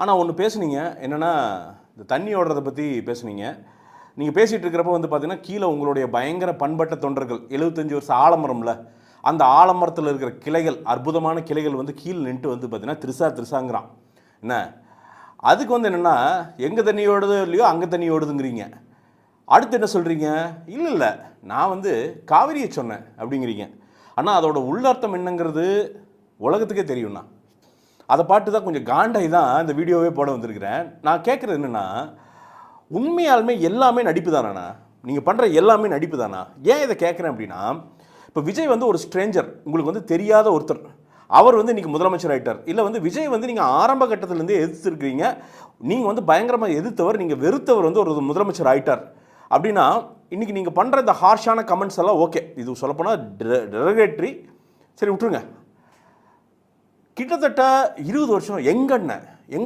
ஆனால் ஒன்று பேசுனீங்க என்னென்னா, இந்த தண்ணி ஓடுறதை பற்றி பேசுனீங்க. நீங்கள் பேசிகிட்டு இருக்கிறப்ப வந்து பார்த்தீங்கன்னா, கீழே உங்களுடைய பயங்கர பண்பட்ட தொண்டர்கள் 75 வருஷம் ஆலமரம்ல, அந்த ஆலமரத்தில் இருக்கிற கிளைகள், அற்புதமான கிளைகள் வந்து கீழே நின்றுட்டு வந்து பார்த்தீங்கன்னா திருசாங்கிறான். என்ன அதுக்கு வந்து என்னென்னா, எங்கே தண்ணி ஓடுதோ இல்லையோ அங்கே தண்ணி ஓடுதுங்கிறீங்க. அடுத்து என்ன சொல்கிறீங்க? இல்லை இல்லை, நான் வந்து காவிரியை சொன்னேன் அப்படிங்கிறீங்க. ஆனால் அதோட உள்ளர்த்தம் என்னங்கிறது உலகத்துக்கே தெரியும்ண்ணா. அதை பாட்டு தான் கொஞ்சம் காண்டாய் தான் இந்த வீடியோவே போட வந்திருக்கிறேன். நான் கேட்குறது என்னென்னா, உண்மையாலுமே எல்லாமே நடிப்பு தானா? நீங்கள் பண்ணுற எல்லாமே நடிப்பு தானா? ஏன் இதை கேட்குறேன் அப்படின்னா, இப்போ விஜய் வந்து ஒரு ஸ்ட்ரேஞ்சர், உங்களுக்கு வந்து தெரியாத ஒருத்தர். அவர் வந்து இன்றைக்கி முதலமைச்சர் ஆகிட்டார். இல்லை வந்து விஜய் வந்து நீங்கள் ஆரம்ப கட்டத்திலேருந்தே எதிர்த்துருக்கிறீங்க. நீங்கள் வந்து பயங்கரமாக எதிர்த்தவர், நீங்கள் வெறுத்தவர் வந்து ஒரு முதலமைச்சர் ஆகிட்டார் அப்படின்னா, இன்றைக்கி நீங்கள் பண்ணுற இந்த ஹார்ஷான கமெண்ட்ஸ் எல்லாம் ஓகே, இது சொல்லப்போனால் டெரகேட்ரி, சரி விட்டுருங்க. கிட்டத்தட்ட 20 வருஷம் எங்கண்ண